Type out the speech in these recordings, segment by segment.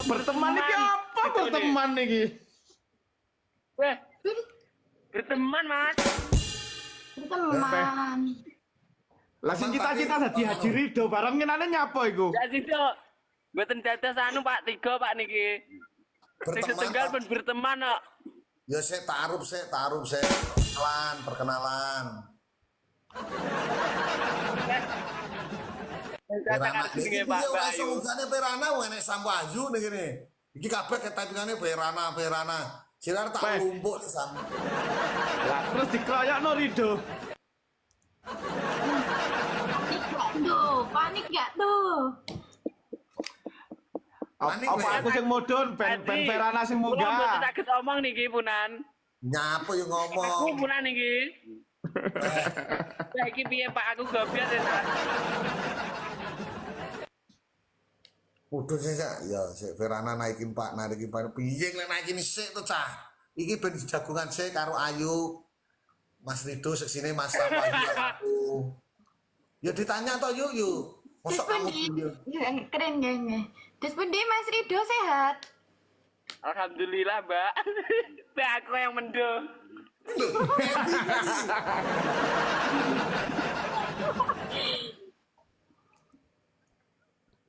Berteman iki apa berteman iki? Weh, berteman mas. Teman. Lah sing cita-cita dadi Haji Ridho barang ngenane nyapa iku? Ya situ. Mboten dados anu Pak 3 Pak niki. Sing setunggal pun berteman kok. Ya saya taruh saya perkenalan. Perana iki Pak ora Bayu. sungane Perana wong enek Sambu Ayu ning kene. Iki kabeh ketapingane Perana. Sinar tak lumpuk nih Sam. Lah terus dikeroyokno Ridho. Panik gak tuh? Apa aku sing mudhun ben Verana sing Kula mboten munggah. saged omong niki punan. Nyapa yo ngomong. Aku punan niki. Lah iki piye Pak aku gobias ya. Udah sih Verana naikin Pak piye lek naikin sik to cah. Iki ben jagungan sik karo Ayu. Mas Ridho sik sini Mas Sama aku. Ya ditanya toh yuk. Mosok kamu Keren gak? Terus pun dia Mas Ridho sehat. Alhamdulillah Mbak. Mbak aku yang mendo.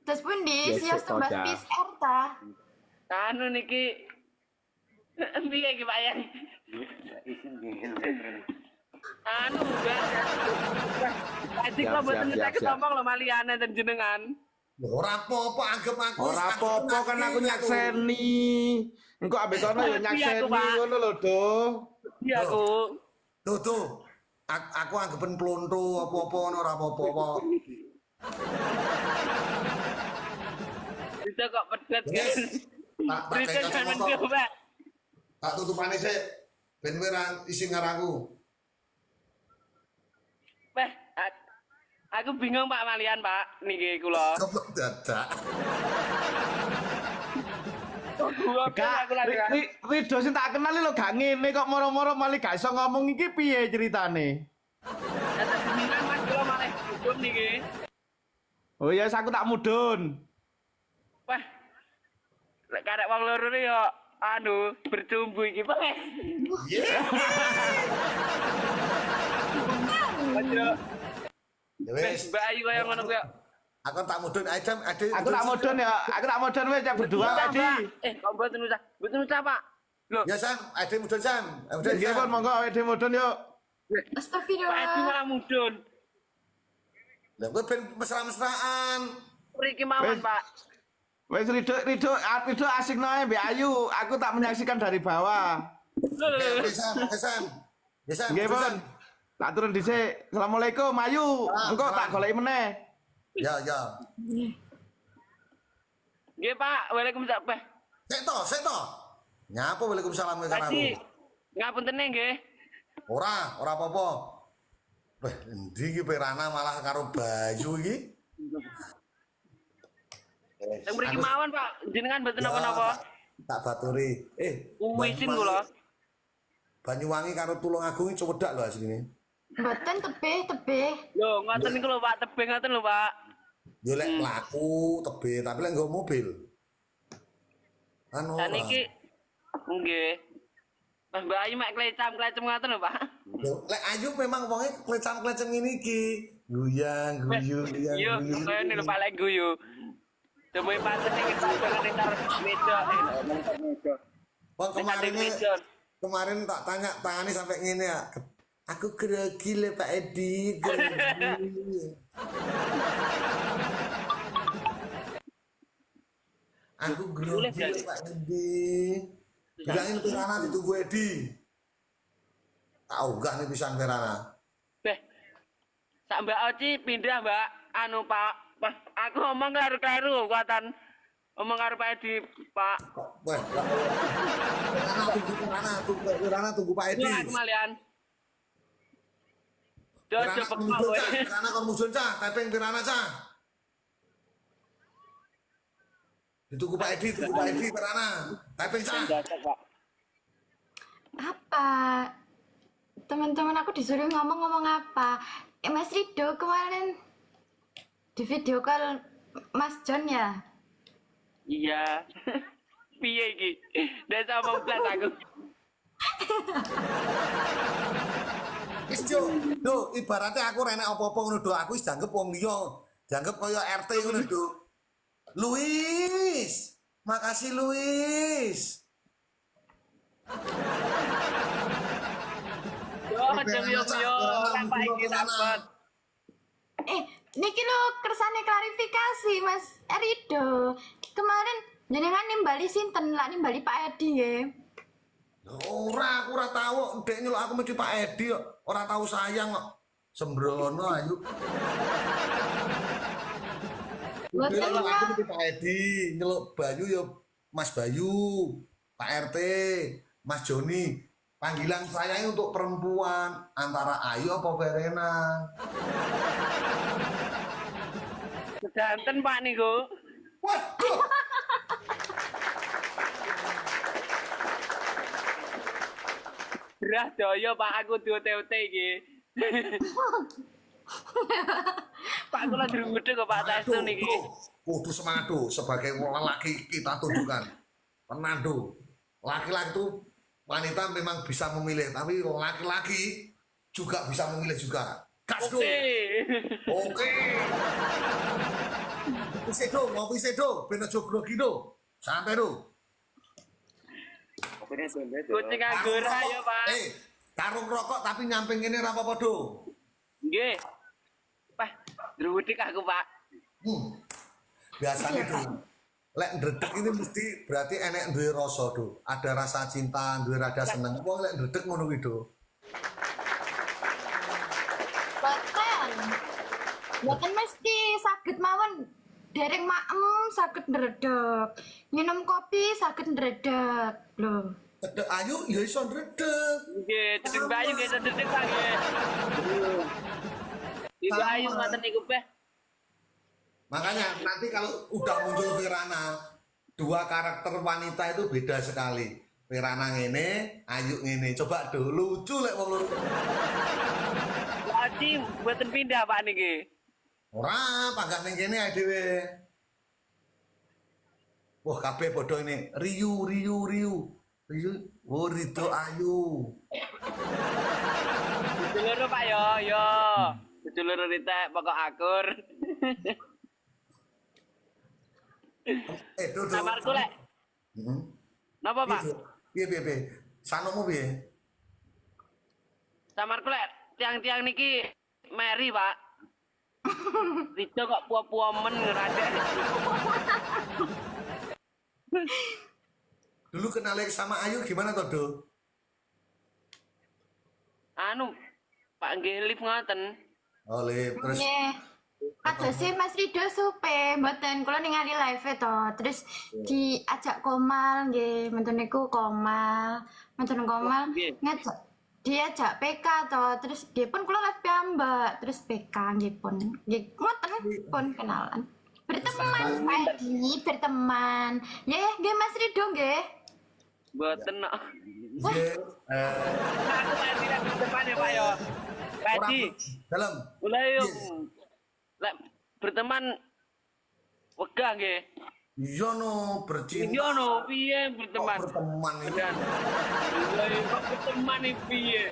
Terus pun dia Yes, sias tumbas Toda. PCR ta. Anu niki piye iki Pak ya? Anu Mbak. Tadi kok mboten saged omong lho maliyane ten jenengan. ora apa-apa anggap aku. Ora apa-apa kan aku nyakseni. Engko ambek kono ya nyakseni ngono lho, Do. Iya aku. Tuh. Aku anggapen plonto apa-apa ono ora apa-apa kok. Bisa kok pedet Yes. kan. Tak pakai Bisa kan kacamata. mencoba. Tak tutupane sik. Ben ora isi ngaraku. Weh, aku bingung Pak Malian Pak niki kula. Kok dadak. Kak, Ridho sing tak kenal lho gak ngene kok moro-moro malih gak iso ngomong iki piye ceritane? Ada jenengan Mas kula malah hukum niki. Oh ya aku tak mudhun. Wah. Lek karek wong loro yo anu bercumbu iki Pak. Ayo, Ya wis. Mbak Ayu kaya ngono kuwi. Aku tak mudun Adam, ade. Aku tak mudhun ya, aku tak mudhun wis cak berdua tadi. Kok mboten usah Pak. Loh, Ya Sam, ade mudun Sam. Mudun Nggih pun monggo awake dhewe mudhun yuk. Pak Edi Astagfirullah. malah mudun. Lah kowe ben mesra-mesraan. Mriki mawon Pak. Wis Ridho asik nae mbek Ayu, aku tak menyaksikan dari bawah. Loh. Sam. Ya Sam. Nggih pun. Tak turun dhisik. Assalamualaikum Ayu. Engko tak goleki meneh. Ya. Nggih Pak, waalaikumsalam. Sik to. Nyapa Waalaikumsalam karo Haji, aku. ngapunten nggih. Ora apa-apa. Weh, endi iki Perana malah karo Bayu iki? Yang mriki mawon Pak, jenengan mboten Ya, napa-napa. Tak baturi. Uwisin kula. Banyuwangi karo Tulungagung iki cewek lho asline. Mboten tebih. Lho, ngoten niku lho Pak, tebing ngoten lho Pak. Yo lek laku tebe, tapi lek nggo mobil. Anu. Dan niki nggih. Mas Mbak Ayu mek klecam-klecem ngoten lho Pak. Lek Ayu memang wonge klecam-klecem ngene iki. Guyang. Yo, kaya ini lho Pak lek guyu. Temui pantes iki Pak jangan entar meja. Wong kemarin tak tanya tangani sampai ngene ya. Aku grogi le Pak Edi, grogi. Aku grogi le Pak Edi. Bilangin Perana ditunggu Edi. Tahu gak nih pisan Perana? Beh. Sak Mbak Oci pindah Mbak anu Pak. Pas aku ngomong karo kuatan. Ngomong karo Pak Edi, Pak. Wah, Perana tunggu Pak Edi. Lho aku malian. Perana kon musun cah, taping Perana cah. Ditunggu Pak Edi, Perana. Taping cah. Apa? Teman-teman aku disuruh ngomong apa? Mas Ridho kemarin di video call Mas John ya? Iya. Piye iki? Desa 15 aku. Wis yo, ibaratnya aku renek apa-apa ngono do, aku wis dianggep wong liya, dianggep kaya RT ngono do. Luis, makasih Luis. Yo, yo, apa iki dapat? Niki lo kersane klarifikasi Mas Rido. Kemarin jenengan nimbali sinten lah nimbali Pak Edi nggih. Ora, aku ora tau ndek nyeluk aku mesti Pak Edi kok. Ora tau sayang kok. Sembrono ayu. Boten Nyeluk aku lah. mesti Pak Edi, nyeluk Bayu ya Mas Bayu, Pak RT, Mas Joni. Panggilan saya ini untuk perempuan antara Ayu apa Verena. Sedanten Pak niku. Waduh. Beras daya Pak aku diute-ute iki. Pak kula dirungudhe kok Pak Testu niki. Kudu semangat tuh sebagai lelaki kita tunjukkan. Tenang tuh. Laki-laki tuh wanita memang bisa memilih, tapi laki-laki juga bisa memilih juga. Gas tuh. Oke. Ngopi sedo, ben aja grogi do. Santai do. Kucing anggur ayo Pak. Karung rokok tapi nyamping ini ora apa-apa do. Nggih. Pak, druduk aku Pak. Biasanya do. Lek ndredeg ini mesti berarti enek duwe rasa do. Ada rasa cinta, duwe rada seneng. Wong lek ndredeg ngono kuwi do. Boten mesti saged mawon dereng maem saged ndredeg. Minum kopi saged ndredeg. Lho. Ndredeg ayu ya iso ndredeg. Nggih, dedeng bayu nggih dedeng Pak nggih. Ibu ayu ngoten niku Beh. Makanya nanti kalau udah muncul Verana, dua karakter wanita itu beda sekali. Verana ngene, Ayu ngene. Coba do lucu lek wong loro. Lagi mboten pindah Pak niki. Ora, panggah ning kene ae dhewe. Wah, kabeh padha ini. Riyu. Oh, Rido Ayu. Dulur Pak yo. Dulur Rita pokok akur. Do. Samarku lek. Napa Pak? Piye. Sanomu piye? Samarku lek tiang-tiang niki Mary Pak. Rita kok puwa-puwa men ngerada. Dulu kenal sama Ayu gimana toh, Do? Anu Pak nggih lift ngoten. Oh, Lip, terus Nggih. Kadose Mas Rido supe mboten kula ningali live to. Terus diajak Komal nggih, menten niku Komal. Menten Komal ngajak diajak PK to. Terus nggih pun kula live piyambak, terus PK nggih pun. Nggih ngoten pun kenalan. Berteman, Pak Edi, berteman. Nggih Mas Rido nggih. Mboten kok. nggih, Aku pasti di depan ya Pak yo. Padi. dalam. Mulai yo. Lek berteman wegah nggih. Iya no, bercinta. Iya no, piye berteman? Kok berteman ini. Dan mulai kok berteman iki piye?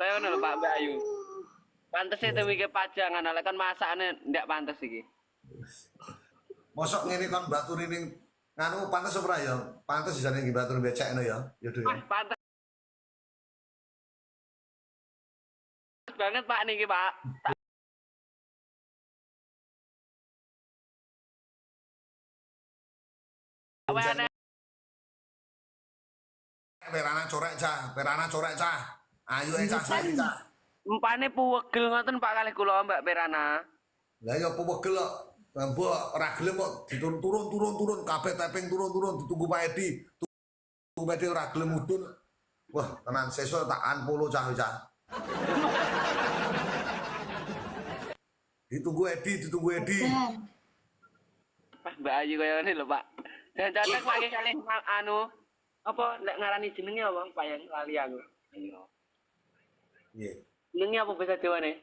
Saya ngono lho Pak Bayu. Pantes e tewi ke pajangan, lek kan masakane ndak pantes iki. Mosok ngene kon baturi ning nganu pantes ora ya? Pantes jane nggih baturi becekno ya. Ya Do ya. Pantes banget Pak niki Pak. Awane Verana corek cah. Ayu cah saiki cah. empane puwegel ngoten Pak kalih kula Mbak Perana. Lah ya apa wegel kok. Mbok ora gelem kok turun kabeh taping turun ditunggu Pak Edi. Tunggu Pak Edi ora gelem mudhun. Wah, tenan sesuk tak anpolo cah. Ditunggu Edi. Pas Mbak Ayu kaya ngene lho Pak. Dan catek Pak kalih anu apa lek ngarani jenenge apa Pak yang lali aku. Ayo. Nggih. Jenenge apa bahasa Jawane?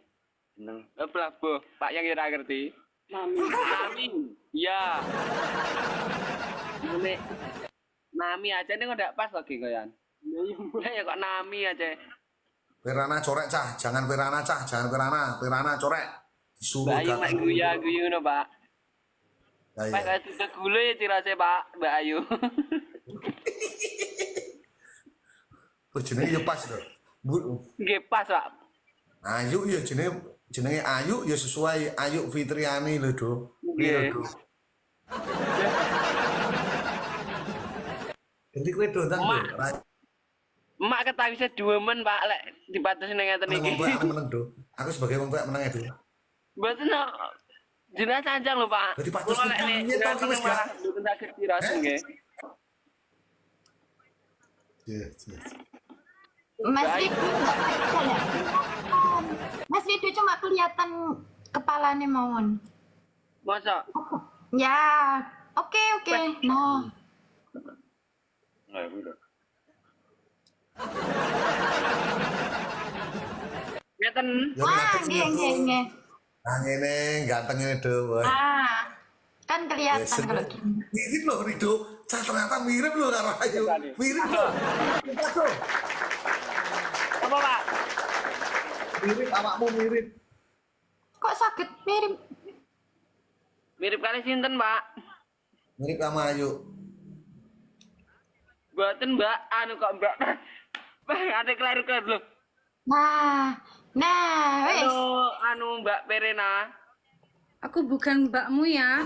Jeneng Prabowo. Pak yang ora ngerti. Nami. Iya. Nami aja ini kok ndak pas lagi koyan. Ya kok Nami aja. Pirana corek cah, jangan Pirana cah, jangan Pirana corek. Disuruh Mbak Ayu mek guyu ngono, Pak. Ya Pak iya. ada gule ya cirase Pak, Mbak Ayu. Wis jenenge ya pas lho. Nggih pas, Pak. Ayu ya jenenge Ayu ya sesuai Ayu Fitriani lho, Do. Iya, Do. Jadi kowe do ndang, Do. Emak ketawi se duwemen, Pak, lek dipatesi ning ngeten iki. Aku meneng, Do. Aku sebagai wong tuwek meneng ya, Do. Mboten jenengan sanjang lho, Pak. Berarti Pak Tus Kula lek kita nek nyetok ki wis gak? mboten tak dirasa nggih. Iya, iya. Mas Rido nggak kelihatan ya? Mas Rido cuma kelihatan kepalanya mawon. Masa? Ya, oke. Nah, Ngeten. Ya ah, ngeten ya, Do. nggih. Nah ngene gantengnya, Do. Wah. Ah, kan kelihatan Yes, kalau gini. mirip loh Rido, cah ternyata mirip loh karo Ayu, mirip loh, Aduh, Apa, Pak? mirip awakmu mirip, Kok sakit mirip? Mirip kali sinten, Pak? mirip sama Ayu. Mboten, Mbak. Anu kok, Mbak. Ada keliru lho. Nah, wes. Halo, anu Mbak Perena. Aku bukan mbakmu ya.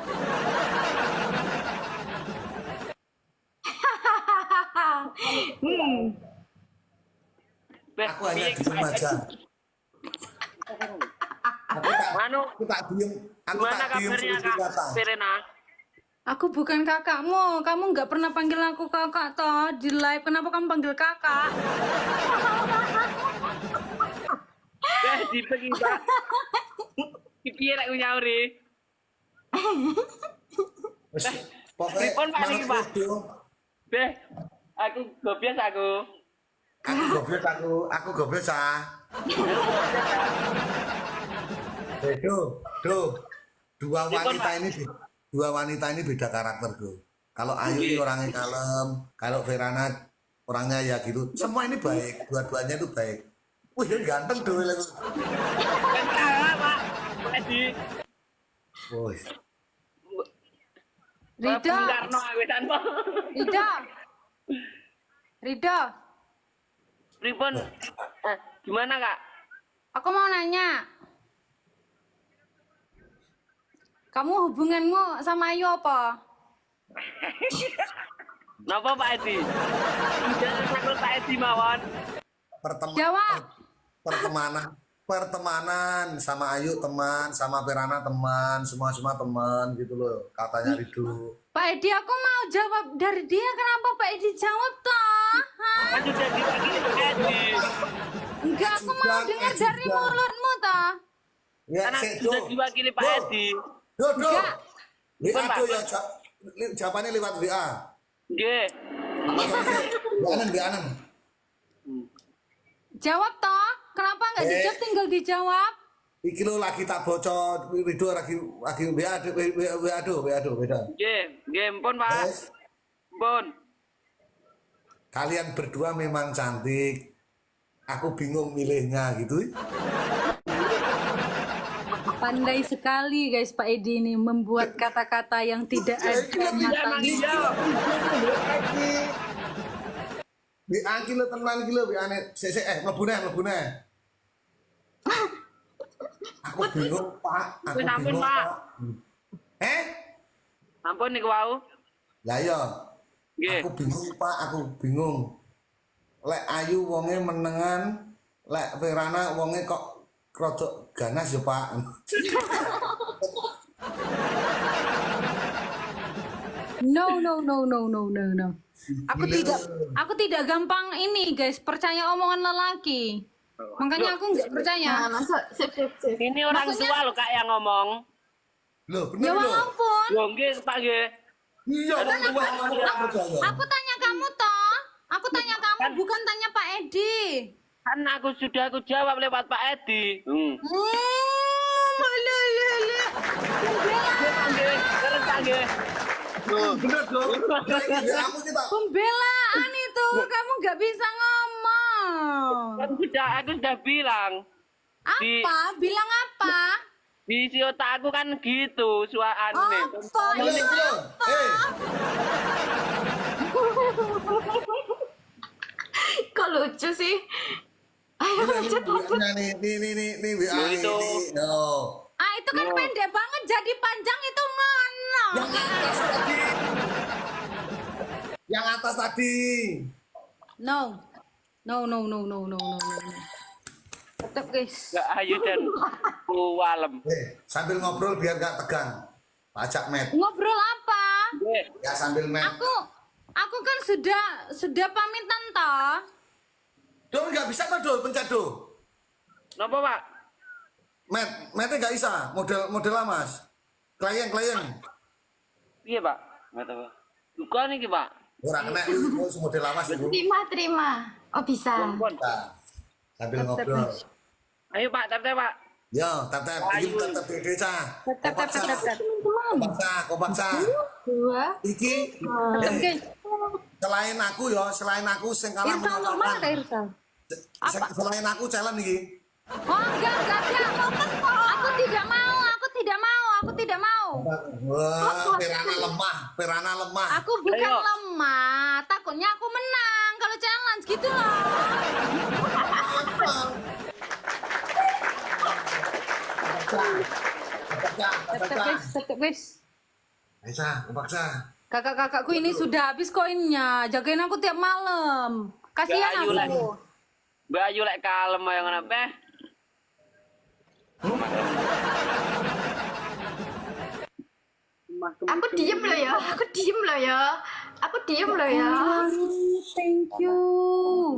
Beh, Aku hanya piye, diem aja. Anu, Aku tak diem, aku gimana tak diem kabarnya suruh Kak kata. Perena? Aku bukan kakakmu. Kamu nggak pernah panggil aku kakak toh di live. Kenapa kamu panggil kakak? Beh, dipegi, Pak. Piye rek nyauri? Wes, pokoknya Pripun, Pak, niki, Pak? Do. Beh, aku gobias aku. Aku goblok ah. Do, dua Pripun, wanita ini beda karakter, Do. Kalau Ayu ini orangnya kalem, kalau Verana orangnya ya gitu. Semua ini baik, dua-duanya itu baik. Wih, dia ganteng, Do. Kan salah, Pak. Pak Edi. Wih. Rido, Karno awesan, Pak. Rido. Pripun? Gimana, Kak? Aku mau nanya. Kamu hubunganmu sama Ayu apa? Napa Pak Edi? Jangan takut Pak Edi mawon. Jawab. Pertemanan sama Ayu teman, sama Verana teman, semua teman gitu loh, katanya Rido. Pak Edi, aku mau jawab dari dia. Kenapa Pak Edi jawab toh? Hah? Kan sudah diwakili Pak Edi. Enggak, aku mau dengar dari mulutmu toh. Ya, Karena sik, sudah Do. diwakili Pak Do. Edi. Do. Enggak. WA Bukan, Pak. Do ya, jawabannya lewat WA. Nggih. WA-an. Jawab toh. Kenapa nggak dijawab, tinggal dijawab? Iki lo lagi tak bocor, Rido lagi WA Do, beda. Nggih, mpun Pak. Yes. Mpun. Kalian berdua memang cantik. Aku bingung milihnya gitu. Pandai sekali guys Pak Edi ini membuat kata-kata yang tidak ada matanya. WA ki lo tenan ki lo WA-ne. Sik mlebu neh. Aku bingung, Pak. Aku Wis ampun, bingung, Pak. Pak. Ampun niku wau. Lah iya. Nggih. Aku bingung, Pak. Aku bingung. Lek Ayu wonge menengan, lek Verana wonge kok rodok ganas ya, Pak. No. Aku tidak gampang ini guys, percaya omongan lelaki. Makanya aku nggak percaya. Nah, masuk sip. Ini orang tua loh Kak yang ngomong. Loh, Ya bener loh. walaupun Yo nggih Pak nggih. Iya, orang tua aku percaya. aku tanya kamu toh, aku tanya kamu bukan tanya Pak Edi. Kan aku sudah jawab lewat Pak Edi. Alah. Nggih, terus nggih. Bener dong. Ya kamu kita. Pembelaan itu, kamu nggak bisa ngomong. Kan aku sudah bilang. Apa? Bilang apa? Di si otak aku kan gitu suarane. Apa? Iya, iya. Kok lucu sih? Ayo lanjut lanjut. Nih WA Itu. ini. Oh. Ah, itu kan pendek banget, jadi panjang itu mana? Yang atas tadi. Yang atas tadi. No. No. Tetap guys. Gak ayu dan walem. Sambil ngobrol biar gak tegang. Pajak Met. Ngobrol apa? Nggih. Ya sambil Met. Aku kan sudah pamitan toh. Dul nggak bisa tuh Dul, pencet Dul. Napa, Pak? Metnya nggak bisa, model Mas. Klien. Iya, Pak. Enggak tahu. Buka nih, Pak. Orang kena itu model Mas itu. Terima. Oh bisa. Pon. Nah, sambil ngobrol. Ayo, Pak, tap Pak. Yo, tetep iki tetep dede cah. Tetap. Kompak cah. Dua. Iki Tetap guys. selain aku sing kalah Irsal normal ada menonton. Irsal. Selain aku challenge iki. Oh enggak. Aku tidak mau. Wah, Perana lemah. Aku bukan Ayo. lemah, takutnya aku menang kalau challenge gitu loh. Tetap guys. Aisyah, kompak cah. Kakak-kakakku ini sudah habis koinnya. Jagain aku tiap malam. Kasihan Mbak Ayu lek. aku. Mbak Ayu lek kalem ayo ngono Peh. Aku diem loh ya. Thank you.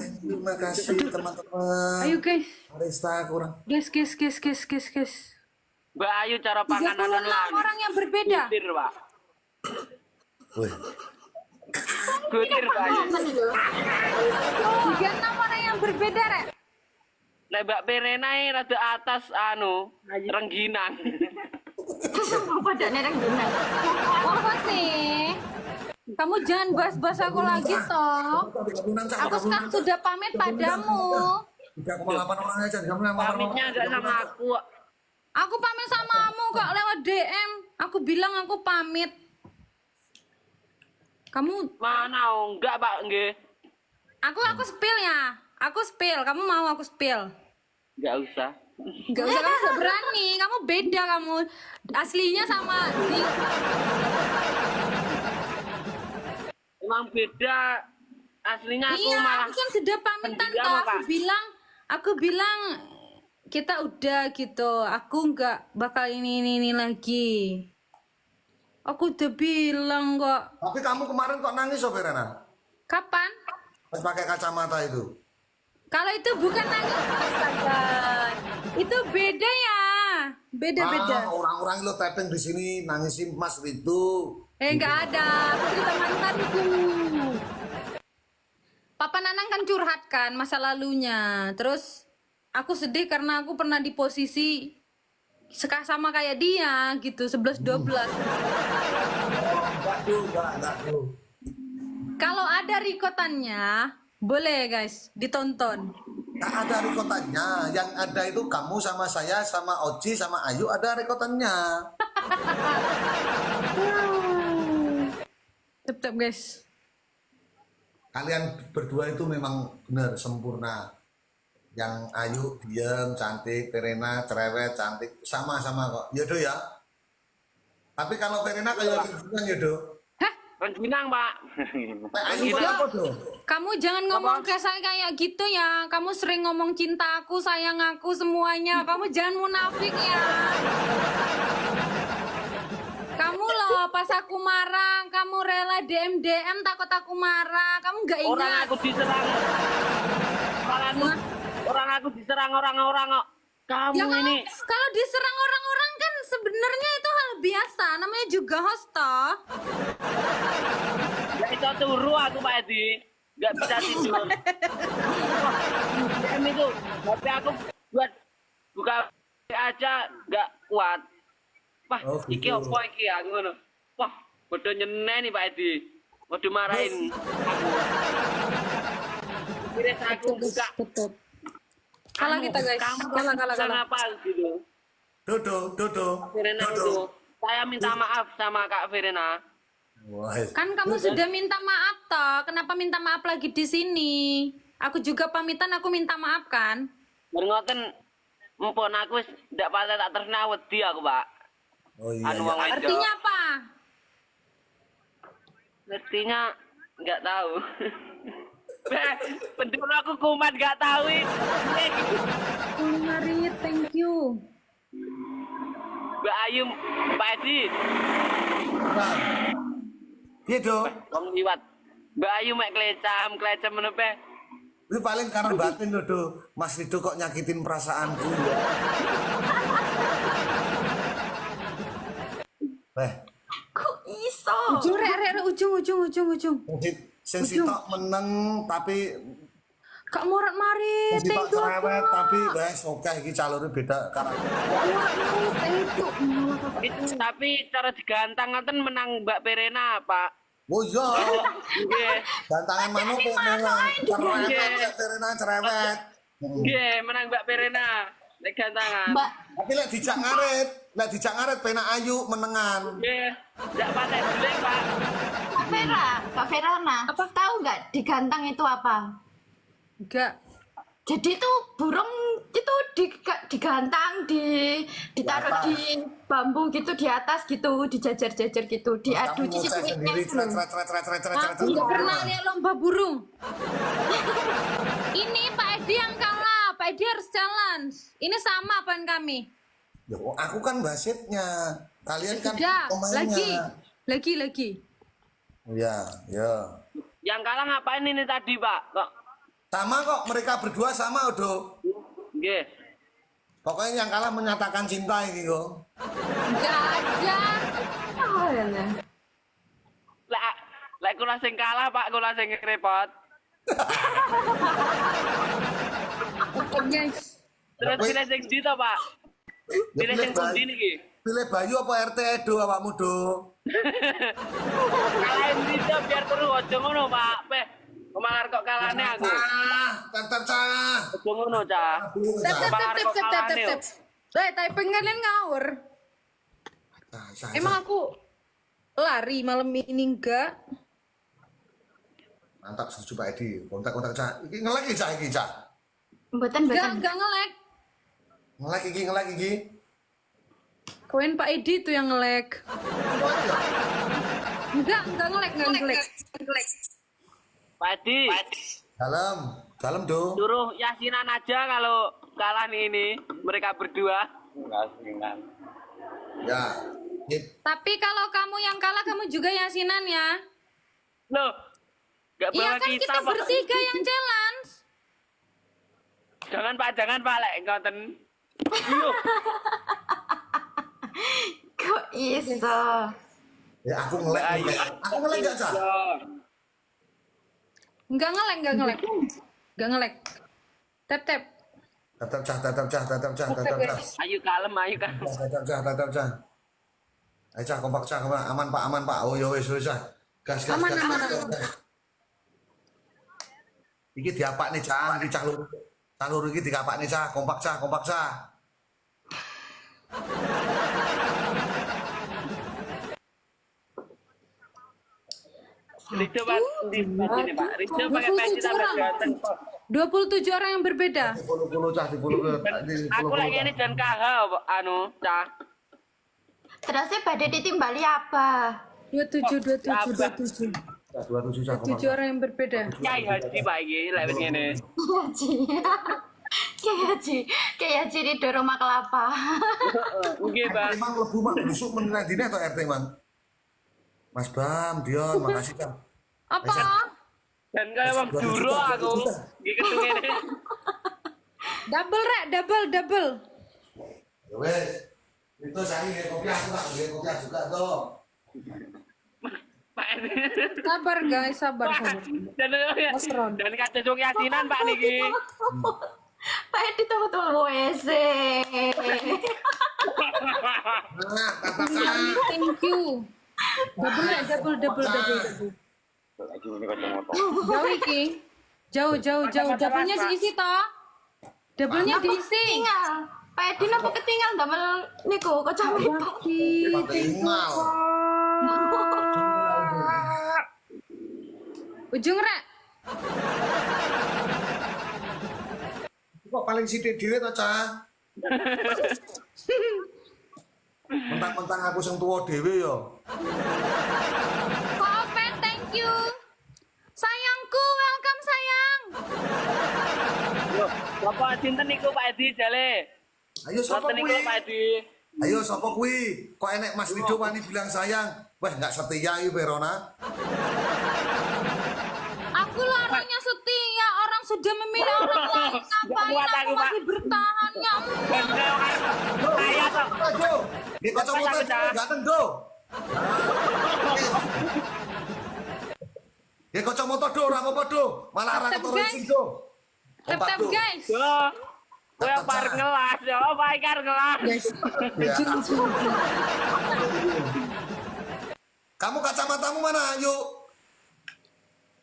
Terima kasih teman-teman. Ayo guys. Arista kurang. Guys. Mbak Ayu cara panganan 36 orang yang berbeda. Gutir, Pak. Wih, Gutir, Mbak Ayu. 36 orang yang berbeda, Rek. Lek Mbak Perena rada atas rengginan. Semua pada nerang gimana? Apa sih? Kamu jangan bahas-bahas aku lagi toh. Aku sekarang sudah pamit padamu. 3,8 orang aja, 3,8 orang. Pamitnya enggak sama aku. Aku pamit samamu kok lewat DM. Aku bilang aku pamit. Kamu, Mana enggak, Pak, nggih. aku spill ya. Aku spill. Kamu mau aku spill? Enggak usah. Gak usah, kamu gak berani. Kamu beda kamu. Aslinya sama Emang beda. Aslinya aku iya, malah aku kan sudah pamitan pendiam, toh. Pak. Aku bilang kita udah gitu. Aku nggak bakal ini lagi. Aku udah bilang kok. Tapi kamu kemarin kok nangis, Soberana? Kapan? Pas pakai kacamata itu. Kalau itu bukan nangis, astaga. Itu beda ya. Beda. Orang-orang lo tapping di sini nangisin Mas Ritu. Nggak ada. Aku cerita mantanku. Papa Nanang kan curhat kan masa lalunya. Terus aku sedih karena aku pernah di posisi sama kayak dia gitu, 11-12. Enggak tuh. Kalau ada rikotannya, boleh guys, ditonton. Nggak ada rekotannya. Yang ada itu kamu sama saya, sama Oji, sama Ayu ada rekotannya. Tetap guys. Kalian berdua itu memang benar sempurna. Yang Ayu diam, cantik, Verena cerewet, cantik, sama-sama kok. Yaudah ya. Tapi kalau Verena kayak gimana yaudah? Rengginang, Pak. Ayu apa tuh? Kamu jangan ngomong ke saya kayak gitu ya. Kamu sering ngomong cinta aku, sayang aku, semuanya. Kamu jangan munafik ya. Kamu loh, pas aku marah, kamu rela DM takut aku marah. Kamu nggak ingat? Orang aku diserang. Orang aku diserang orang-orang kok. Kamu Ya ini. kalau diserang orang-orang kan sebenarnya itu hal biasa. Namanya juga host toh. Gak bisa turu aku Pak Edi. Gak bisa tidur. DM itu. Tapi aku buat buka aja gak kuat. Wah, Oh, gitu. iki apa iki aku ngono. Wah, padha nyeneni Pak Edi. Padha marahin aku. Kira aku buka. Betul. Kalah kita guys. Kalah. Apa gitu. Dodo. Verena itu. Saya minta maaf sama Kak Verena. Wah, Kan kamu sudah minta maaf toh. Kenapa minta maaf lagi di sini? Aku juga pamitan, aku minta maaf kan. Ngoten mumpun aku wis ndak patah tak tresna wedi aku, Pak. oh iya. Anu wong iya. wedok. Artinya apa? Artinya nggak tahu. Penduduk aku kumat nggak tahu ini. Marit, thank you. Mbak Ayu, Pak Edi, Nah, iya do. wong liwat. Mbak Ayu mek klecam menepe. Ini paling karena batin do. Mas Rido kok nyakitin perasaanku ya. Kok iso? Ujung rek ujung. Sing sitok meneng tapi Kak Morat Marit, sing thank sitok you. cerewet tapi wes oke iki calone beda karakter. Morat Marit, thank you. Itu tapi cara digantang ngoten menang Mbak Verena, Pak. Oh iya. Nggih. Gantangan manuk kok cerewet, Verena cerewet. Nggih, menang Mbak Verena. Nek gantangan. Mbak, Tapi lek dijak ngaret penak ayu menengan. Nggih. Ndak patek dulu, Pak. Kak Verana, tahu nggak digantang itu apa? Enggak. Jadi itu burung itu digantang, ditaruh di bambu gitu di atas gitu, dijajar-jajar gitu, diadu Kamu ngoceh sendiri cicit-cicitnya. Aku nggak pernah lihat lomba burung. Ini Pak Edi yang kalah. Pak Edi harus challenge. Ini sama apaan kami? Ya, aku kan wasitnya. Kalian kan Udah, pemainnya. lagi. Iya, ya. Yang kalah ngapain ini tadi, Pak? Kok Sama kok mereka berdua sama Odo. nggih. Pokoknya yang kalah menyatakan cinta ini kok. Enggak ada. Oh, ya, ya. Lek kula sing kalah, Pak, kula sing repot. Oke guys. Terus pilih sing ndi to, Pak? Pilih sing pundi niki? Pilih Bayu apa RT Edo awakmu do? Kalahin bisa biar terus aja ngono, Pak. Peh, kemalar kok kalahne aku. Tetep cah. Aja ngono, Cah. Tep. Typing kalian ngawur. Emang aku lari malam ini enggak? Mantap setuju Pak Edi. Kontak cah. Iki ngelek iki cah iki cah. Mboten. Enggak nge-lag. Ngelek iki. Koin Pak Edi tuh yang nge-lag. Enggak nge-lag. Pak Edi, Dalam do. suruh yasinan aja kalau kalah nih ini mereka berdua. Yasinan. Ya. Tapi kalau kamu yang kalah kamu juga yasinan ya. Loh, gak Iya bawa kan kita, kita Pak. bertiga yang challenge. Jangan Pak, lek ngoten. Loh, Kok iso? Ya aku ngelek. Aku ngelek gak cah? Enggak nge-lag. Tap. Tetep cah. ayo kalem. Tetep cah. Ayo cah kompak cah aman Pak. Oh ya wis cah. Gas. Aman. Iki diapak nih cah, iki cah loro. Cah loro iki dikapak nih cah, kompak cah. Rido Pak, di sini Pak. Rido pakai peci 27 tambah orang. ganteng. 27 orang yang berbeda. Di follow cah, di follow. Aku lagi ini dan KH, anu, Cah. Terusnya pada ditimbali apa? 27 27 cah kompak. 7 orang yang berbeda. Kiai Haji Pak iki lek ngene. Kayak Haji Ridho Roma Kelapa. Nggih, Pak. Emang lebu mak busuk meneh dine atau RT mang? Mas Bam, Dion, makasih Bam. Apa? Dan kayak wong juro aku. Nggih ketemu ngene. Double rek, double. Ya wes. Itu saya nggak kopi aku tak nggak kopi juga tuh. Pak. Sabar guys, sabar. Dan kata wong yasinan Pak niki. Pak Edi tuh WC. Nah, katakan. Thank you. Double. Jauh iki. Jauh. Double-nya diisi toh. Double-nya diisi. Tinggal. Pak Edi napa ketinggal damel niku kacamata. Tinggal. Ujung rek. Kok paling sithik dhewe to, Cah? Mentang-mentang aku sing tuwa dhewe ya. Kak Open, thank you. Sayangku, welcome sayang. Yo, Bapak cinten niku Pak Edi jale. Ayo sapa Ngoten niku kuwi? Pak Edi. Ayo sapa kuwi? Kok enek Mas Rido wani bilang sayang? Wah, enggak setia iki Verona. Aku lah orangnya setia, orang sudah memilih orang lain. Ngapain kuat aku aku, Pak. masih bertahan ya? Saya toh. Ayo, di kacamata ganteng do. Ya kacamata do ora apa-apa do. Malah ora Tep, ketara guys. sing do. Tap guys. Yo. Kowe par ngelas yo, Pak Ikar ngelas. Ya. Kamu kacamatamu mana? Ayo.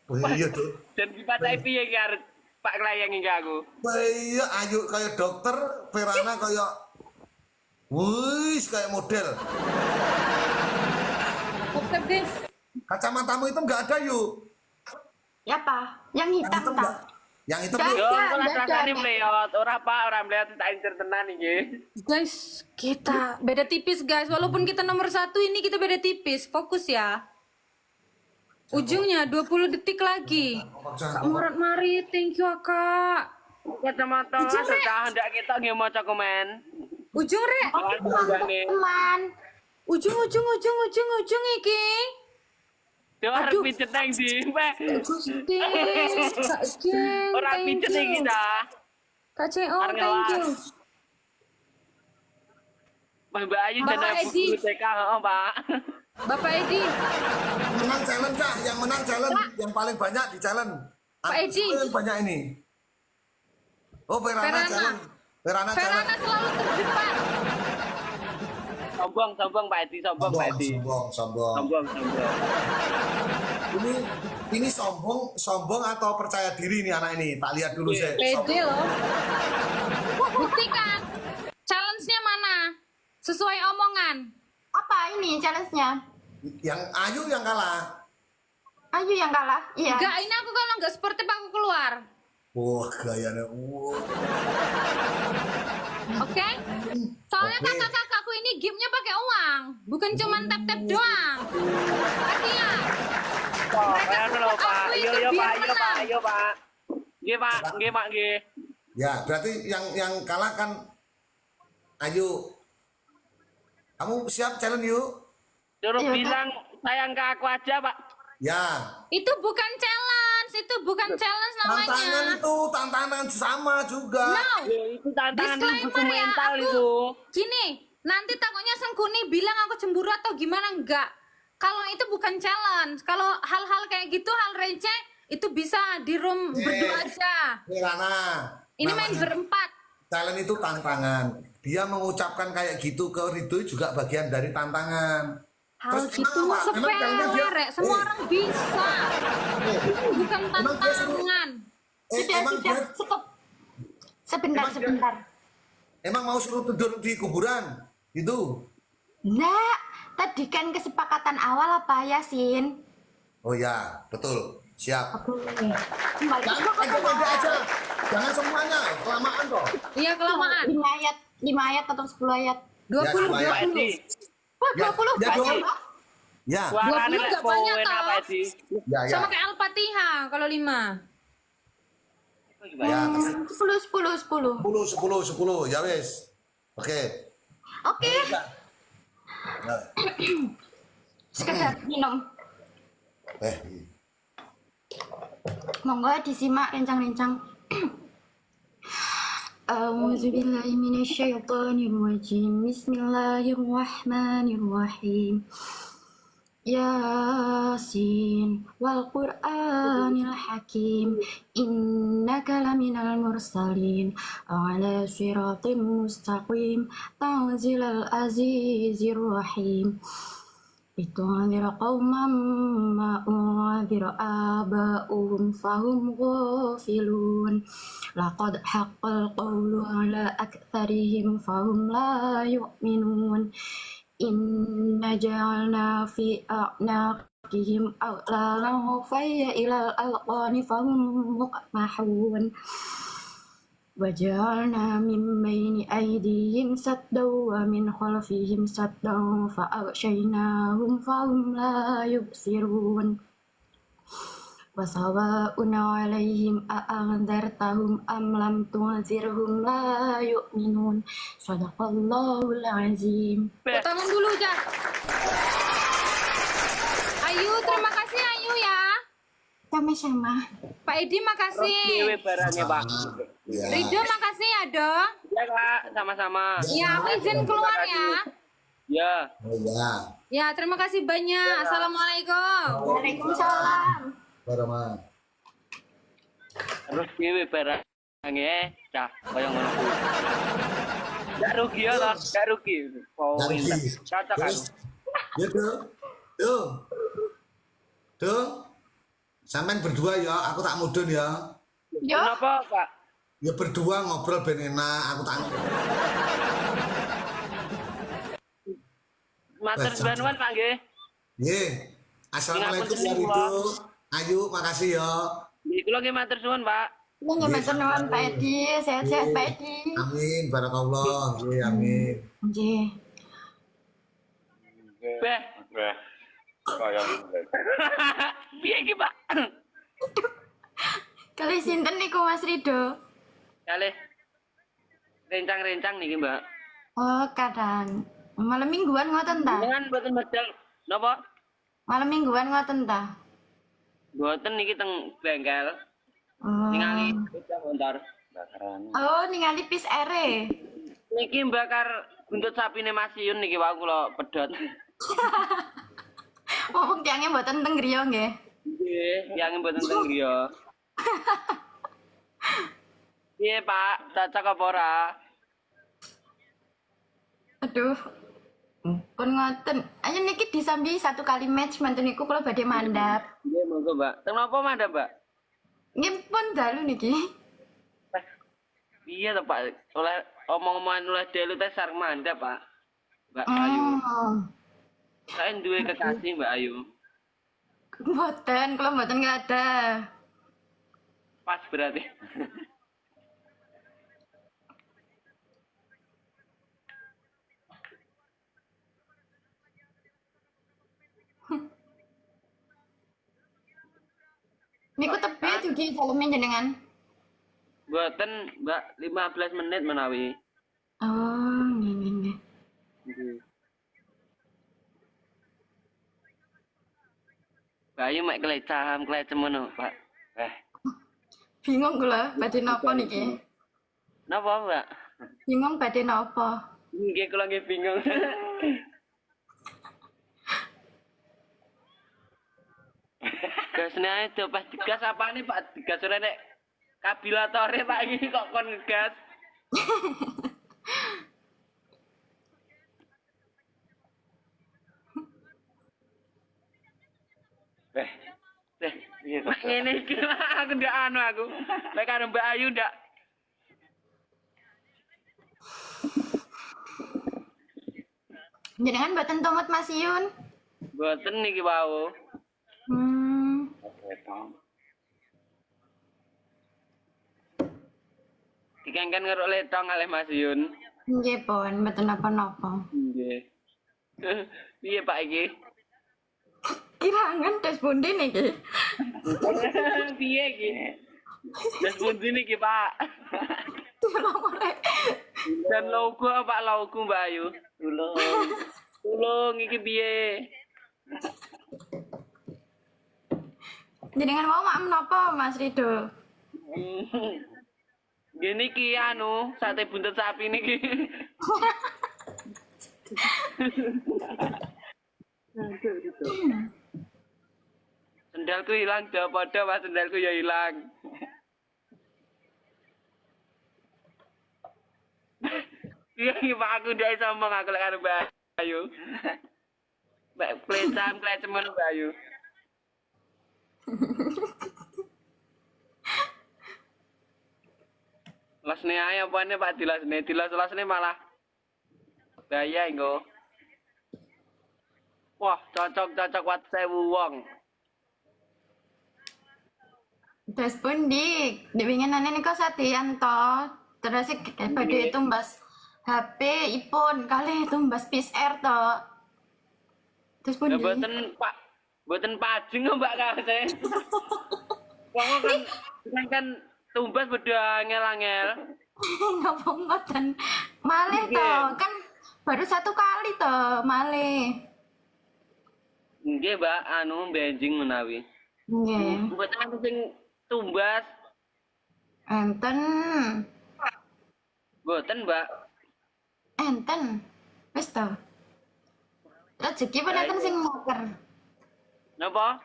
Oh iya, Dok. Dan dipatai piye ki arep Pak Klayang iki aku. Wah, iya, ayo kayak dokter, Verana kayak wis kayak model. Tap guys. Kacamatamu itu enggak ada, yuk. Ya Pak, yang hitam Itu tak. enggak. Yang itu Enggak. Yo, aku Enggak rasane ada. mleyot. Ora Pak, ora mleyot tak incer tenan iki. Guys, kita beda tipis guys. Walaupun kita nomor 1 ini kita beda tipis. Fokus ya. Ujungnya 20 detik lagi. Kak Murat Mari, thank you Kak. Kacamata Ujung, Rek. sudah hendak kita nggih maca komen. Ujung rek. Teman. Ujung iki. Yo arep Aduh. pijet nang ndi, Pak. Gusti, Kak Geng, Ora thank pijet iki you. ta. Kak CO, Arep thank you. ngelas. Mbak Ayu Bapak dan aku Edi. guru TK, heeh, Pak. Bapak Edi, menang challenge kah? Yang menang challenge, yang paling banyak di challenge. Pak Edi. Yang banyak ini. Oh, Verana Verana. challenge. Verana Verana challenge. selalu terdepan. Sombong Pak Edi, sombong Pak Edi. Sombong. Sombong. Ini sombong atau percaya diri nih anak ini? Tak lihat dulu saya. Pede loh. Buktikan. Challenge-nya mana? Sesuai omongan. Apa ini challenge-nya? Yang Ayu yang kalah. Ayu yang kalah. Iya. Enggak, ini aku kalau nggak sportif aku keluar. Wah, gayanya. Wah. Oke? Soalnya Oke. kakak-kakakku ini gamenya pakai uang, bukan cuma tap-tap doang. Kasihan. Mereka Ayo lho, support Pak. aku Yo itu yo biar Pak, yo Pak, menang. yo Pak. Nggih Pak, nggih Pak, nggih. Ya, berarti yang kalah kan Ayu. Kamu siap challenge yuk? Suruh Iya, Pak. bilang sayang ke aku aja, Pak. Ya. Itu bukan challenge, Tantangan namanya. tuh, tantangan sama juga. No. Ya, itu tantangan butuh Disclaimer ya, mental aku itu. gini, nanti takutnya Sengkuni bilang aku cemburu atau gimana, enggak. Kalau itu bukan challenge, kalau hal-hal kayak gitu, hal receh, itu bisa di room berdua aja. Verana. Ini main namanya berempat. challenge itu tantangan. Dia mengucapkan kayak gitu ke Ridho juga bagian dari tantangan. Hal Terus gitu kenapa? Emang challenge dia- sepele, Rek. Semua orang bisa. Itu bukan Emang dia suruh- tantangan. Sudah, emang sudah. dia- Stop. Sebentar, Emang dia- sebentar. emang mau suruh tidur di kuburan? Gitu. Nah, tadi kan kesepakatan awal apa Yasin? Oh ya, betul. Siap. Kembali Jangan pede aja. Jangan semuanya, kelamaan kok. Iya, kelamaan. 5 ayat atau 10 ayat? 20, Ya, Pak Edi. Wah, Ya, 20 ya, banyak, dong. Pak. Ya, 20 nggak lek banyak, poin toh. apa Edi? ya, ya. Sama kayak Al-Fatihah kalau 5. Ya, 10, 10, 10. 10. Ya wes. Oke. Oke, Nah, sekedar minum. eh, Monggo disimak rencang-rencang. A'udzubillahi minasyaitonirrajim. Bismillahirrahmanirrahim. Yasin wal Qur'anil Hakim innaka laminal mursalin ala siratim mustaqim tanzilal azizir rahim litunzira qauman ma unzira aba'uhum fahum ghafilun laqad haqqal qawlu ala aktsarihim fahum la yu'minun Inna ja'alna fi a'naqihim aghlalan fayya ilal alqani fahum muqmahun wa ja'alna min bayni aydihim saddan wa min khalfihim saddan fa aghshaynahum fahum la yubsirun wa sawa'un 'alaihim a anzartahum am lam tunzirhum la yu'minun sadaqallahul azim. Tangan dulu, Jah. Ayu, terima kasih Ayu ya. Sama-sama. Pak Edi makasih. Dewe barangnya Pak. Ya. Ridho makasih ya, Dong. Ya Kak, sama-sama. Ya, aku izin keluar ya. Ya. Oh ya. Ya, terima kasih banyak. Assalamualaikum. Waalaikumsalam. Barama. Terus dewe barangnya cah kaya ngono. Gak rugi ya lah, gak rugi. Oh, Gak rugi. cocok kan. Terus, ya tuh, sampean berdua ya, aku tak mudun ya. Yo, Kenapa Pak? Ya berdua ngobrol ben enak, aku tak. Matur suwun Pak nggih. Nggih. Assalamualaikum ya Ridho. Ayu, makasih ya. Nggih kula nggih matur suwun Pak. ini nggak nuwun Pak Edi, sehat-sehat Pak Edi. Amin, barakallah. Nggih, amin. Nggih. Beh. Piye iki Pak? Kali sinten niku Mas Rido? Kali rencang-rencang niki Mbak. Oh, kadang malam mingguan ngoten ta? Jangan boten medal napa? Malam mingguan ngoten ta? Boten niki teng bengkel. Oh. Ningali bentar. Bakaran. Oh, ningali pis ere. Niki bakar buntut sapine Mas Yun niki wae kula pedhot. Oh, tiangnya mboten teng griya nggih. Nggih, yang mboten teng griya. Piye Pak, cocok apa ora? Aduh. Pun ngoten. Ayo niki disambi satu kali match mantu niku kula badhe mandap. Nggih, monggo Mbak. Teng napa mandap, Mbak? Nggih pun dalu niki. Iya toh Pak, oleh omong-omongan oleh delu teh sareng mandap Pak. Mbak Ayu. Oh. Saya duwe kekasih Mbak Ayu. Mboten, kula mboten nggak ada. Pas berarti. Niku tebe dugi daleme jenengan. Mboten, Mbak, 15 menit menawi. Oh, nggih. Mbak Ayu mek kelecam ngono, Pak. Bingung kula badhe napa niki. Napa, Mbak? Bingung badhe napa. Nggih, kula nggih bingung. Gasnya itu pas digas apa nih Pak? Digas ora nek kabilatore Pak iki kok kon ngegas. Ngene iki aku ndak anu aku. Lek karo Mbak Ayu ndak. Jenengan mboten tumut Mas Yun. Mboten niki wau. Dikengken ngeruk letong oleh Mas Yun. Nggih pun, mboten napa-napa. Nggih. Piye Pak iki? Kirangan tes pundi niki. Piye iki? Wis pundi niki, Pak? Tolong rek. Dan logo Pak logo Mbak Ayu. Tulung iki piye? Jenengan mau mak menapa Mas Rido? Gini ki anu, sate buntut sapi niki. Sendalku hilang, dah pada pas sendalku ya hilang. Iya, Pak aku udah iso ngomong aku lek karo Mbak Ayu. Mbak plecam cemen Mbak Ayu. Lasne ae apane Pak dilas-lasne malah bahaya engko. Wah, cocok wat 1000 wong. Terus pun di winginane niku satian to. Terus badhe tumbas HP ipun kali tumbas PCR to. Terus pun Ya mboten pajeng kok Mbak kase. Wong kan tumbas beda angel-angel. ngapa ngoten. Malih to, kan baru 1 kali to, malih. Nggih, Mbak, benjing menawi. Nggih. Mboten aku sing tumbas. Enten. Mboten, Mbak. Enten. Wis to. Rezeki pun enten sing naker. Napa?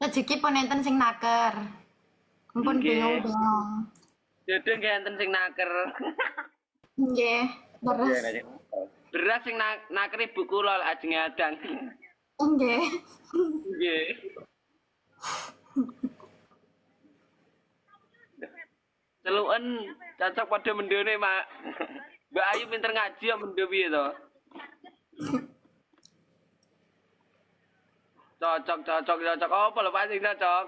Rezeki pun enten sing naker. Ampun Nggih. bingung-bingung. Dede nggih enten sing naker. Nggih, terus. Beras sing naker ibu kula lek ajenge adang. Nggih. Nggih. Celuken cocok pada mendone, Mak. Mbak Ayu pinter ngaji kok mendo piye to? Cocok. Apa lho Pak sing cocok?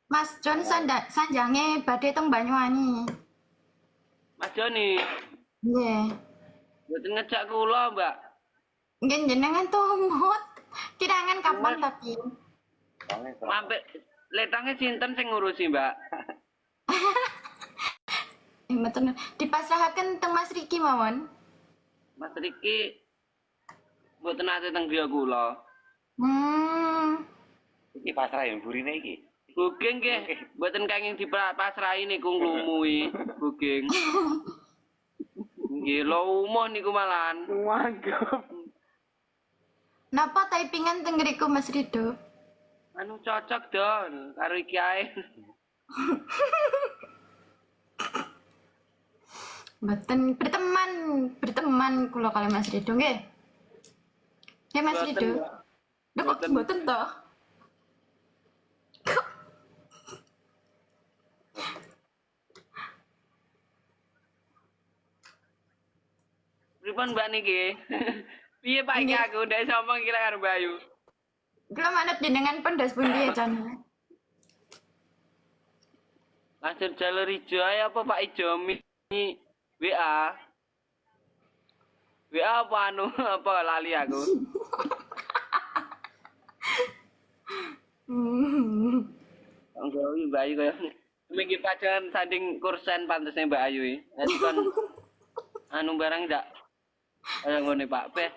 Mas John sanjange badhe teng Banyuwangi. Mas Joni, Nggih. mboten ngejak kula, Mbak. Nggih jenengan tumut. Kirangan kapan tapi? Sampai letange sinten sing ngurusi, Mbak? Mboten dipasrahaken teng Mas Riki mawon. Mas Riki mboten ate teng griya kula. Iki pasrah yang burine iki. Buging nggih, mboten kenging dipasrahi niku nglumui, buging. Nggih, lo umuh niku malahan. Mangkep. Napa typingan teng ngriku Mas Rido? Cocok dong karo iki ae. Mboten berteman kula kali Mas Rido nggih. Nggih Mas Mboten, Rido. Mbak. Lho kok mboten to? Pripun Mbak niki? Piye Pak iki aku ndak iso ngomong iki lek karo Mbak Ayu. Kula manut jenengan pendas pundi ya Chan? Langsung jalur ijo ae apa Pak Ijo WA. WA apa apa lali aku. Enggak Mbak Ayu kaya minggu pacaran sanding kursen pantesnya Mbak Ayu iki. Nek kon barang ndak kaya ngene Pak Peh.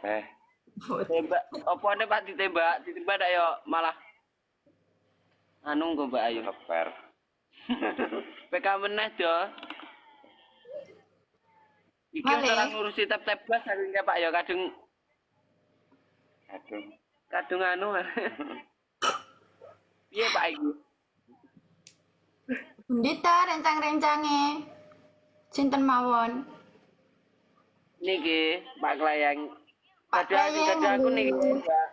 Tembak opone Pak ditembak ndak yo malah nggo Mbak Ayu. Leper. PK meneh do. Iki Boleh. ora ngurusi tap-tap blas saking Pak ya kadung Aduh. Piye Pak iki? Bundita rencang-rencange. Sinten mawon? Niki Pak Klayang. Pak Klayang, Kadang aku niki Mbak.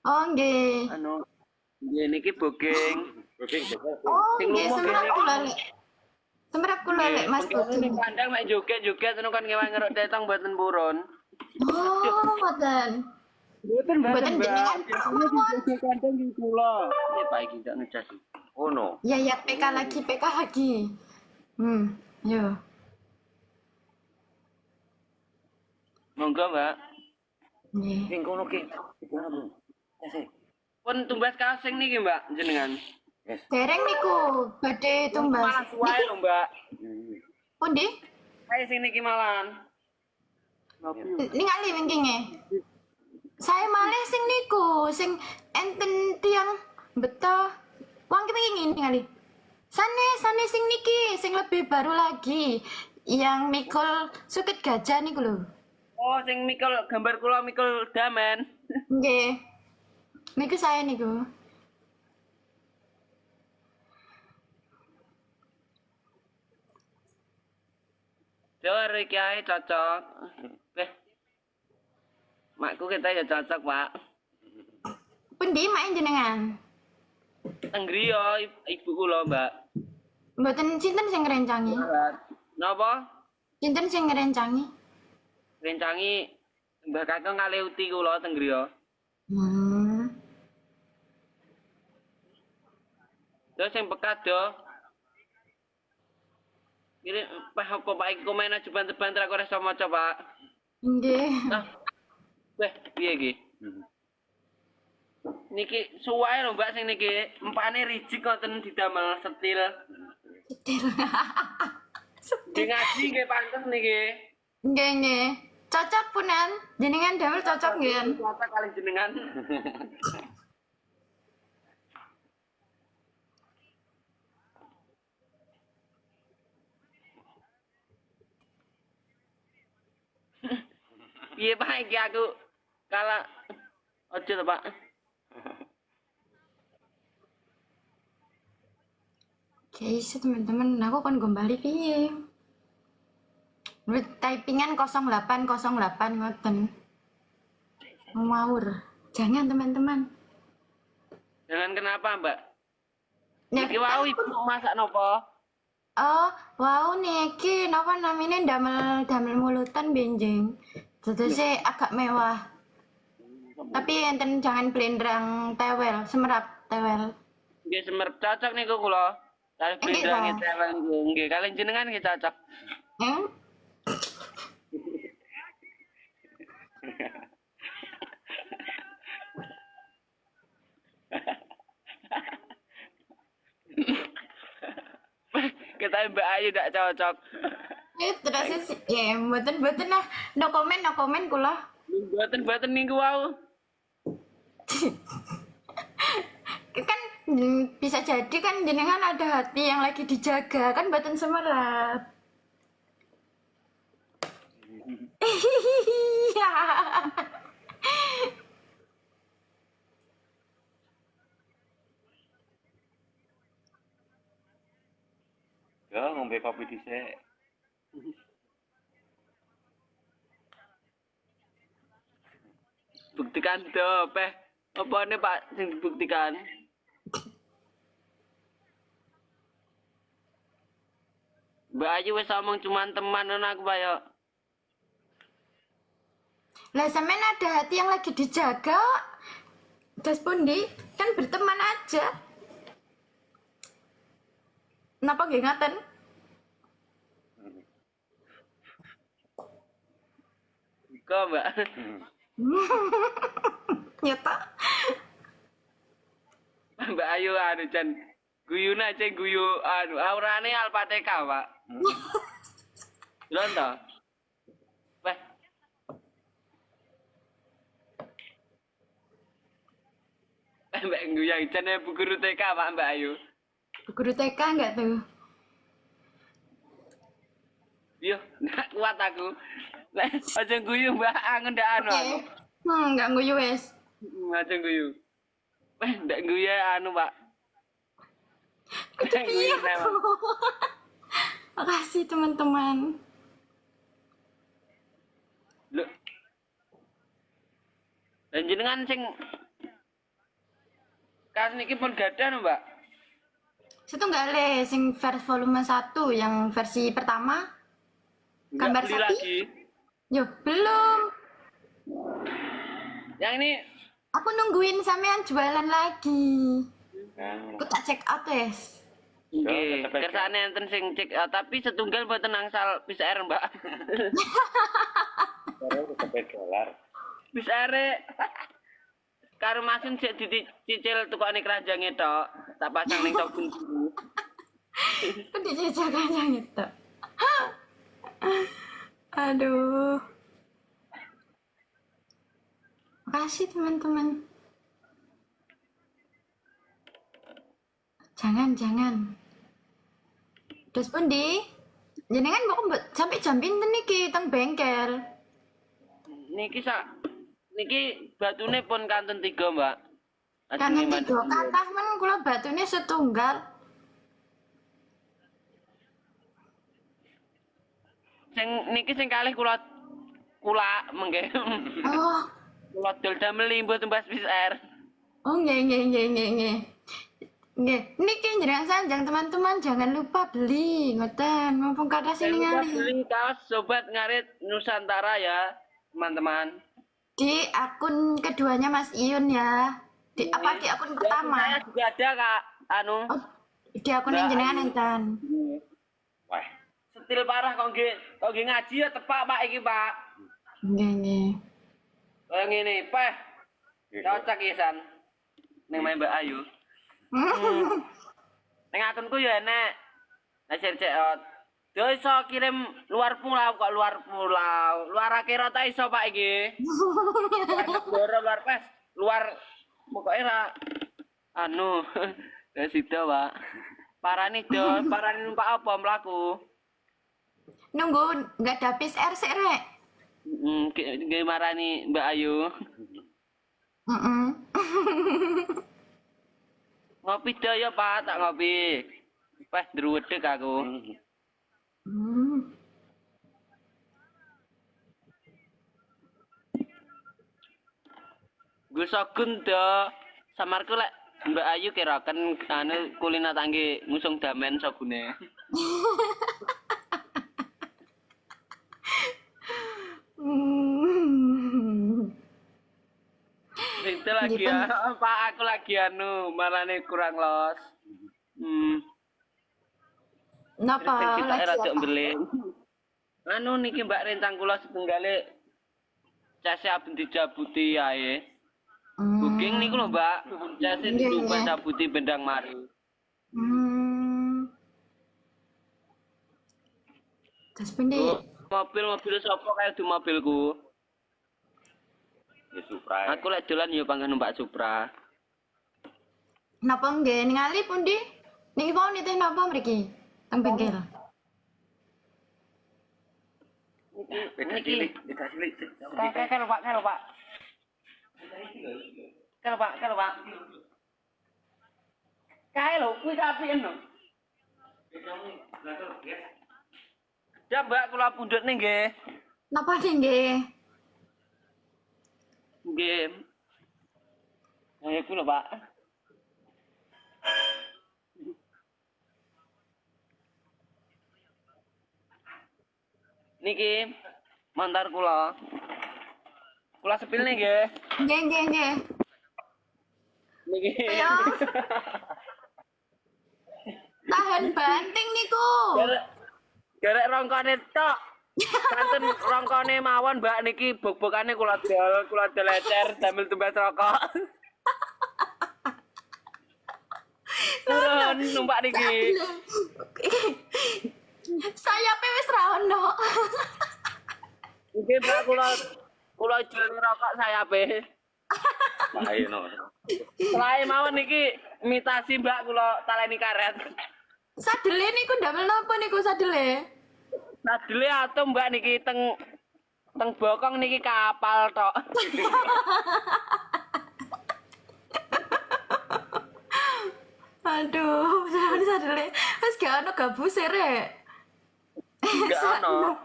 Oh nggih. Nggih niki booking. Oh Sing nggih lumah semerap kene. kula lek. Semerap kula lek Mas Booking ning Budi. kandang mek joget-joget ngono kan ngewan ngerok tetong mboten purun. Oh, mboten. Mboten Mboten jenengan mawon. kandang di kula. Piye Pak iki ndak ngecas. Ono. Ya ya PK lagi. Yo. Monggo Mbak. Nggih. Ning kono ki. Ibu. Pun tumbas kasing niki Mbak jenengan. Dereng niku badhe tumbas. Malah suwae lho Mbak. Pundi? Saya sing niki malahan. Ningali wingkinge. Saya malih sing niku, sing enten tiang beto. Wong ki wingi ningali. Sane sing niki, sing lebih baru lagi. yang mikul sukit gajah niku lho. Oh, sing mikul gambar kula mikul damen. Nggih. Niku saya niku. Jor iki ae cocok. Makku kita ya cocok, Pak. Pundi mak jenengan? Tenggriya ibu kula, Mbak. Mboten sinten sing ngrencangi? Napa? Sinten sing ngrencangi? Rencangi Mbak Kakang kali uti kula Tenggriya. Terus sing pekat do. Ini apa Pak iki komen aja banter-banter aku ora iso maca, Pak. Nggih. Nah. Piye iki? Niki suwae lho Mbak sing niki empane rijik konten didamel setil. Setil. Di ngaji nggih pantes niki. Nggih, nggih. Cocok punan. Jenengan damel cocok nggih. Cocok kali jenengan. Piye Pak iki aku kalah ojo to Pak. Guys, teman-teman, aku kan gombali piye? Wit typingan 0808 ngoten. Ngawur. Jangan teman-teman. Jangan kenapa, Mbak? Ya, Iki wau ibu masak napa? oh, wow niki napa namanya damel mulutan benjing. Jadi agak mewah. Tapi enten jangan blendrang tewel, semerap tewel. Nggih semerep cocok niku kula. Kali Nggih, beda Pak. ngetewen nggih kalian jenengan nggih cocok. Hmm? Kita Mbak Ayu ndak cocok. Terus sih, ya, mboten lah, no comment kula. Mboten niku wau. Kan bisa jadi kan jenengan ada hati yang lagi dijaga kan mboten semerap. Ya, ngombe kopi dhisik. Buktikan do, peh. Apa nih Pak sing dibuktikan? Mbak Ayu wis omong cuman teman ngono aku Pak yo. Lah sampean ada hati yang lagi dijaga. Terus pundi kan berteman aja. Napa nggih ngaten? Kok Mbak? Nyata. Mbak Ayu anu jan guyune aja guyu anu aurane Alpateka, Pak. Lho to? Weh. Mbak guyang jane bu guru TK, Pak Mbak Ayu. Guru TK enggak tuh? Yo, ndak kuat aku. Lek aja guyu Mbak angen ndak anu aku. Enggak nguyu wes. Aja guyu. Ndak guyu anu, Pak. Kudu piye aku? Makasih teman-teman. Lho. Dan jenengan sing kas niki pun gadah no, Mbak. Setunggal sing versi volume 1 yang versi pertama. Nggak Gambar beli sapi? lagi. Yo, belum. Yang ini Aku nungguin sampean jualan lagi. Nah, Aku tak check out wes. nggih, tetep aja. kersane enten sing cek tapi setunggal mboten angsal PCR, Mbak. Terus tetep dolar. PCR karo masin sik dicicil tukane keranjange tok. Tak pasang ning tok buntu. Aku dijajakan yang itu. Aduh. Makasih teman-teman. Jangan. Terus pundi? jenengan kok mbok sampai jam pinten niki teng bengkel? Niki batune pun kantun 3, Mbak. Kangen tiga kathah men kula batune setunggal. Niki sing kalih kula mengke. Oh, Kula dol damel limbo tumbas PCR. oh nggih. Nggih, niki jenengan sanjang teman-teman jangan lupa beli ngoten mumpung kata sing Jangan lupa ningali. beli kaos Sobat Ngarit Nusantara ya, teman-teman. Di akun keduanya Mas Iyun ya. Di akun pertama? Saya juga ada, Kak. Oh, di akun yang jenengan enten. Wah, Setil parah kok nggih ngaji ya tepak Pak iki, Pak. Nggih. Kaya ngene, Peh. Cocok ya, San. Ning main Mbak Ayu. Ning akunku ya enek. Hasil ceot. Yo iso kirim luar pulau kok luar pulau. Luar akhirat ta iso Pak iki. Luar negara, luar pes, luar pokoknya ra anu. Ya sida, Pak. Parani numpak apa mlaku? Nunggu nggak ada PCR sih, Rek. Nggih marani Mbak Ayu. Ngopi dah ya Pak, tak ngopi. Wah, druwedeg aku. Gue sogun dah. Samarku lek Mbak Ayu kirakan anu kulina tangge ngusung damen sogune. Itu lagi ya, Pak aku lagi anu marane kurang los. Napa Kita lagi era apa? cok mbelin. Anu niki Mbak rencang kula setunggale case aben dijabuti ae. Booking niku lho Mbak, case dijabuti bendang mari. Terus pundi? Mobil sapa kaya di mobilku. ya Supra. Aku lek dolan ya panggon numpak Supra. Napa nggih ningali pundi? Niki mau nitih napa mriki? Teng bengkel. Niki. Kalau Pak. Kalau Pak. Kae lho, kuwi kapien lho. Ya Mbak, kula pundhut nih nggih. Napa nggih? Nggih. Nah, iku lho, Pak. Niki mantar kula. Kula sepil nih nggih. Nggih. Niki. Ayo. Tahan banting niku. Gerek rongkone tok. Kanten rongkone mawon Mbak niki bok-bokane kula dol ecer damel tumbas rokok. Turun numpak niki. Saya wis ra ono. Nggih Mbak kula jual rokok sayape. Ayo no. Selain mawon niki imitasi Mbak kula taleni karet. Sadele niku ndamel napa niku sadele? Sadele atom Mbak niki teng bokong niki kapal tok. Aduh, sadele. Wis gak ono gabuse, Rek. Enggak ono.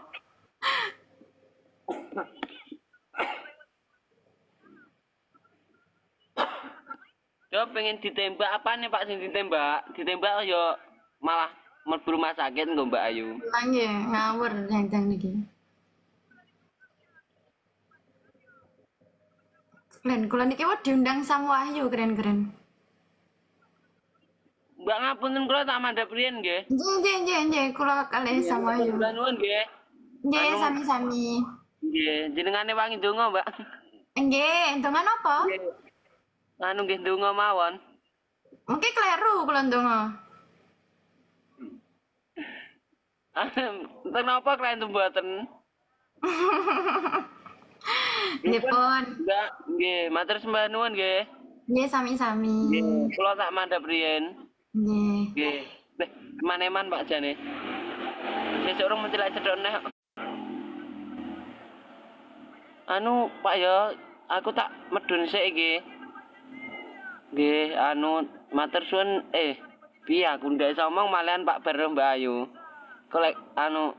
Yo pengen ditembak apa nih Pak sing ditembak? Ditembak yo malah mlebu rumah sakit nggo Mbak Ayu. Nggih, ngawur jang niki. Kula niki wae diundang Sam Wahyu keren-keren. Mbak ngapunten kula tak mandhap riyen nggih. Nggih, kula kalih Sam Wahyu. Kula nuwun nggih. Nggih, sami-sami. Nggih, jenengane wangi donga, Mbak. Nggih, ndonga napa? Anu nggih donga mawon. Mungkin kleru kula ndonga. Kenapa kalian tuh mboten? Nggih pun. Mbak, nggih, matur sembah nuwun nggih. Nggih, sami-sami. Nggih, kula tak mandhap riyen. Nggih. Nggih. Maneman Pak jane. Sesuk urung mesti lek cedhok neh. Anu Pak ya, aku tak medun sik iki. Nggih, anu matur suwun piye aku ndak iso omong malahan Pak Bar Mbak Ayu. Kolek anu